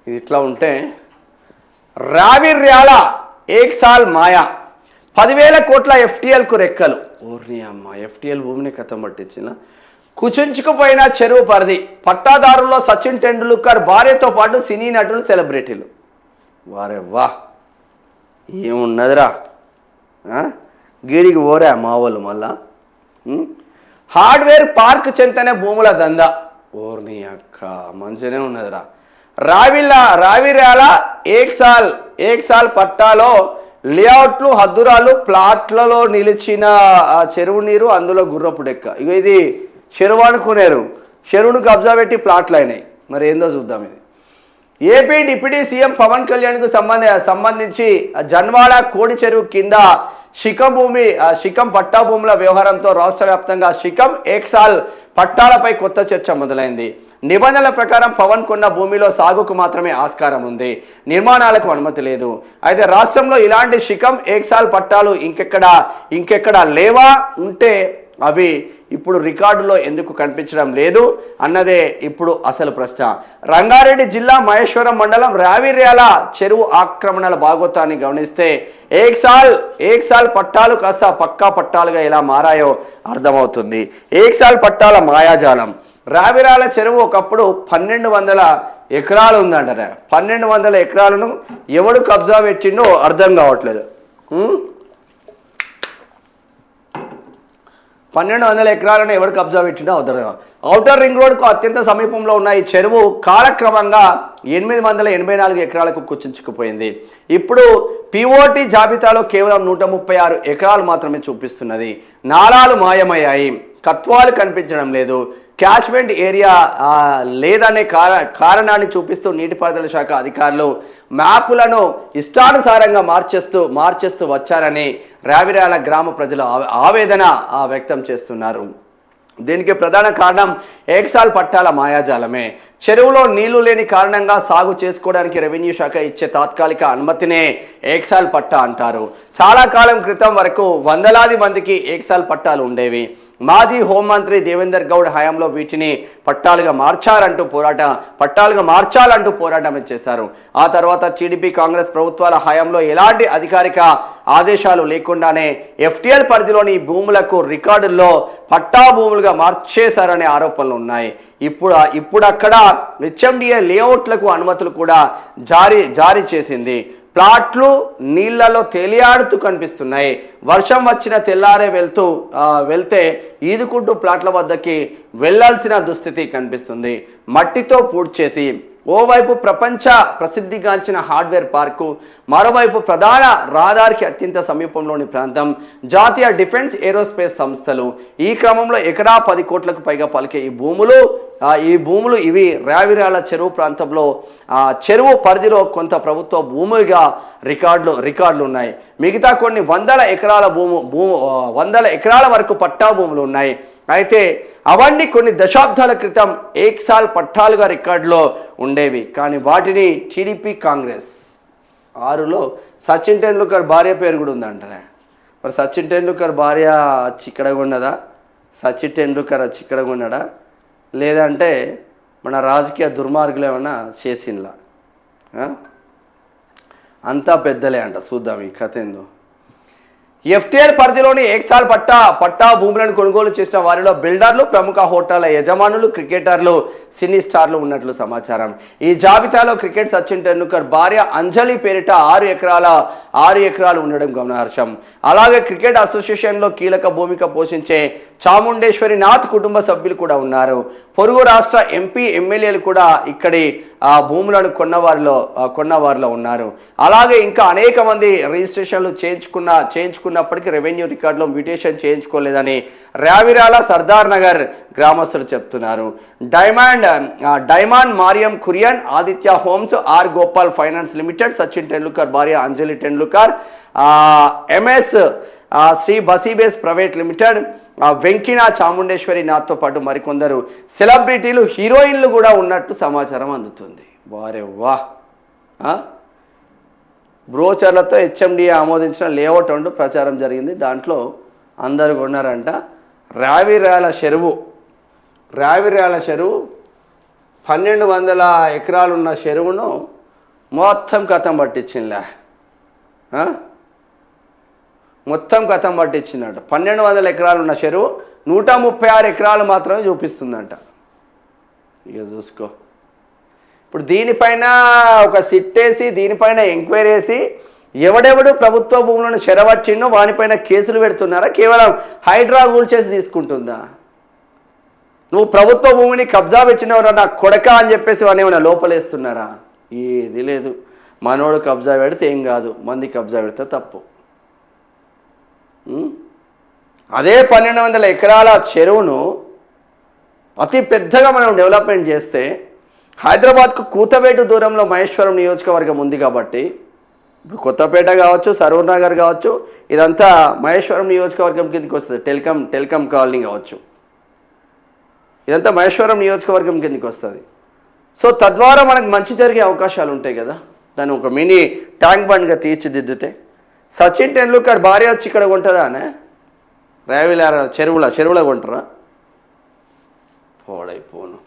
ఇది ఇట్లా ఉంటే రావిర్యాల ఏక్ సాల్ మాయా 10,000 కోట్ల ఎఫ్టీఎల్కు రెక్కలు. ఓర్ని అమ్మ, ఎఫ్టీఎల్ భూమిని కథం పట్టించిన కుచించుకుపోయిన చెరువు పరిధి. పట్టాదారుల్లో సచిన్ టెండూల్కర్ భార్యతో పాటు సినీ నటులు, సెలబ్రిటీలు. వారే వా, ఏమున్నదిరా గీడికి పోరా మా వాళ్ళు మళ్ళా. హార్డ్వేర్ పార్క్ చెంతనే భూముల దందా. ఓర్ని అక్క, మంచిగానే ఉన్నదిరా. రావిర్యాల ఏక్ సాల్ పట్టాలో లేఅవుట్లు, హద్దురాలు, ప్లాట్లలో నిలిచిన చెరువు నీరు, అందులో గుర్రపు డెక్క. ఇక ఇది చెరువు అనుకునేరు, చెరువును కబ్జా పెట్టి ప్లాట్లు అయినాయి. మరి ఏందో చూద్దాం. ఇది ఏపీ డిప్యూటీ సీఎం పవన్ కళ్యాణ్కు సంబంధించి జన్వాడ కోడి చెరువు కింద శిఖం పట్టా భూముల వ్యవహారంతో రాష్ట్ర వ్యాప్తంగా శిఖం ఏక్ సాల్ పట్టాలపై కొత్త చర్చ మొదలైంది. నిబంధనల ప్రకారం పవన్ కొన్న భూమిలో సాగుకు మాత్రమే ఆస్కారం ఉంది, నిర్మాణాలకు అనుమతి లేదు. అయితే రాష్ట్రంలో ఇలాంటి శిఖం ఏక్ సాల్ పట్టాలు ఇంకెక్కడ లేవా, ఉంటే అవి ఇప్పుడు రికార్డులో ఎందుకు కనిపించడం లేదు అన్నదే ఇప్పుడు అసలు ప్రశ్న. రంగారెడ్డి జిల్లా మహేశ్వరం మండలం రావిర్యాల చెరువు ఆక్రమణల భాగోతాన్ని గమనిస్తే ఏక్ సాల్ పట్టాలు కాస్త పక్కా పట్టాలుగా ఎలా మారాయో అర్థమవుతుంది. ఏక్ సాల్ పట్టాల మాయాజాలం. రావిర్యాల చెరువు ఒకప్పుడు 1200 ఎకరాలు ఉందంటారా. 1200 ఎకరాలను ఎవడు కబ్జా పెట్టిండో అర్థం కావట్లేదు. 1200 ఎకరాలను ఎవడు కబ్జా పెట్టినా అవుతారు. ఔటర్ రింగ్ రోడ్కు అత్యంత సమీపంలో ఉన్న ఈ చెరువు కాలక్రమంగా 884 ఎకరాలకు కుచించుకుపోయింది. ఇప్పుడు పిఓటి జాబితాలో కేవలం 136 ఎకరాలు మాత్రమే చూపిస్తున్నది. నాలాలు మాయమయ్యాయి, కత్వాలు కనిపించడం లేదు. క్యాచ్మెంట్ ఏరియా లేదనే కారణాన్ని చూపిస్తూ నీటిపారుదల శాఖ అధికారులు మ్యాపులను ఇష్టానుసారంగా మార్చేస్తూ వచ్చారని రావిర్యాల గ్రామ ప్రజలు ఆవేదన వ్యక్తం చేస్తున్నారు. దీనికి ప్రధాన కారణం ఏక్ సాల్ పట్టాల మాయాజాలమే. చెరువులో నీళ్లు లేని కారణంగా సాగు చేసుకోవడానికి రెవెన్యూ శాఖ ఇచ్చే తాత్కాలిక అనుమతినే ఏక్ సాల్ పట్టా అంటారు. చాలా కాలం క్రితం వరకు వందలాది మందికి ఏక్ సాల్ పట్టాలు ఉండేవి. మాజీ హోంమంత్రి దేవేందర్ గౌడ్ హయాంలో వీటిని పట్టాలుగా మార్చాలంటూ పోరాటం చేశారు. ఆ తర్వాత టీడీపీ, కాంగ్రెస్ ప్రభుత్వాల హయాంలో ఎలాంటి అధికారిక ఆదేశాలు లేకుండానే ఎఫ్టీఎల్ పరిధిలోని భూములకు రికార్డుల్లో పట్టా భూములుగా మార్చేశారనే ఆరోపణలు ఉన్నాయి. ఇప్పుడు అక్కడ హెచ్ఎండిఏ లేఅవుట్లకు అనుమతులు కూడా జారీ చేసింది. ప్లాట్లు నీళ్లలో తేలియాడుతూ కనిపిస్తున్నాయి. వర్షం వచ్చిన తెల్లారే వెళ్తే ఈదుకుంటూ ప్లాట్ల వద్దకి వెళ్లాల్సిన దుస్థితి కనిపిస్తుంది. మట్టితో పూడ్చేసి ఓవైపు ప్రపంచ ప్రసిద్ధిగాంచిన హార్డ్వేర్ పార్కు, మరోవైపు ప్రధాన రహదారికి అత్యంత సమీపంలోని ప్రాంతం, జాతీయ డిఫెన్స్ ఏరోస్పేస్ సంస్థలు. ఈ క్రమంలో ఎకరా 10 కోట్లకు పైగా పలికే ఈ భూములు ఇవి రావిర్యాల చెరువు ప్రాంతంలో చెరువు పరిధిలో కొంత ప్రభుత్వ భూములుగా రికార్డులు ఉన్నాయి. మిగతా కొన్ని వందల ఎకరాల వరకు పట్టా భూములు ఉన్నాయి. అయితే అవన్నీ కొన్ని దశాబ్దాల క్రితం ఏక్ సాల్ పట్టాలుగా రికార్డులో ఉండేవి. కానీ వాటిని టీడీపీ, కాంగ్రెస్ 6లో సచిన్ టెండూల్కర్ భార్య పేరు కూడా ఉందంటనే. మరి సచిన్ టెండూల్కర్ భార్య చిక్కడగా ఉన్నదా, సచిన్ టెండూల్కర్ చిక్కడగా ఉన్నాడా, లేదంటే మన రాజకీయ దుర్మార్గులు ఏమన్నా చేసినలా? అంతా పెద్దలే అంట. చూద్దాం ఈ కథ ఏందో. ఎఫ్టీఎల్ పరిధిలోని ఏక్ సాల్ పట్టా భూములను కొనుగోలు చేసిన వారిలో బిల్డర్లు, ప్రముఖ హోటళ్ల యజమానులు, క్రికెటర్లు, సినీ స్టార్లు ఉన్నట్లు సమాచారం. ఈ జాబితాలో క్రికెట్ సచిన్ టెండూల్కర్ భార్య అంజలి పేరిట 6 ఎకరాలు ఉండడం గమనార్హం. అలాగే క్రికెట్ అసోసియేషన్లో కీలక భూమిక పోషించే చాముండేశ్వరి నాథ్ కుటుంబ సభ్యులు కూడా ఉన్నారు. పొరుగు రాష్ట్ర ఎంపీ, ఎమ్మెల్యేలు కూడా ఇక్కడి భూములను కొన్నవారిలో ఉన్నారు. అలాగే ఇంకా అనేక మంది రిజిస్ట్రేషన్లు చేయించుకున్నప్పటికీ రెవెన్యూ రికార్డులో మ్యూటేషన్ చేయించుకోలేదని రావిర్యాల సర్దార్ నగర్ గ్రామస్తులు చెప్తున్నారు. Diamond Mariam Kurian, Aditya homes, R Gopal finance limited, Sachin Tendulkar భార్య అంజలి టెండూల్కర్, ఎంఎస్ శ్రీ బసీబేస్ ప్రైవేట్ లిమిటెడ్, వెంకినా చాముండేశ్వరి నాథ్తో పాటు మరికొందరు సెలబ్రిటీలు, హీరోయిన్లు కూడా ఉన్నట్టు సమాచారం అందుతుంది. వారే వా, బ్రోచర్లతో హెచ్ఎండిఏ ఆమోదించిన లేఅవుట్ అంటూ ప్రచారం జరిగింది. దాంట్లో అందరు కొన్నారంట. రావిర్యాల చెరువు 1200 ఎకరాలున్న చెరువును మొత్తం కథం పట్టించిందిలే, మొత్తం కథం పట్టించిందంట. 1200 ఎకరాలు ఉన్న చెరువు 136 ఎకరాలు మాత్రమే చూపిస్తుందంట. ఇక చూసుకో. ఇప్పుడు దీనిపైన ఒక సిట్టేసి దీనిపైన ఎంక్వైరీ చేసి ఎవడెవడు ప్రభుత్వ భూములను చెరవచ్చిండో వానిపైన కేసులు పెడుతున్నారా, కేవలం హైడ్రా రూల్ చేసి తీసుకుంటుందా? నువ్వు ప్రభుత్వ భూమిని కబ్జా పెట్టినవరా నా కొడక అని చెప్పేసి వాడిని ఏమైనా లోపలేస్తున్నారా? ఏది లేదు. మనోడు కబ్జా పెడితే ఏం కాదు, మంది కబ్జా పెడితే తప్పు. అదే 1200 ఎకరాల చెరువును అతి పెద్దగా మనం డెవలప్మెంట్ చేస్తే హైదరాబాద్కు కూతవేటు దూరంలో మహేశ్వరం నియోజకవర్గం ఉంది కాబట్టి, ఇప్పుడు కొత్తపేట కావచ్చు, సరూర్ నగర్ కావచ్చు, ఇదంతా మహేశ్వరం నియోజకవర్గం కిందకి వస్తుంది. టెలికాం కాలనీ కావచ్చు, ఇదంతా మహేశ్వరం నియోజకవర్గం కిందకి వస్తుంది. సో తద్వారా మనకు మంచి జరిగే అవకాశాలు ఉంటాయి కదా. దాన్ని ఒక మినీ ట్యాంక్ బండ్గా తీర్చిదిద్దితే సచిన్ టెండూల్కర్ భార్య వచ్చి ఇక్కడ కొంటుందా అనే రావిల చెరువులో కొంటారా? పోడైపోను.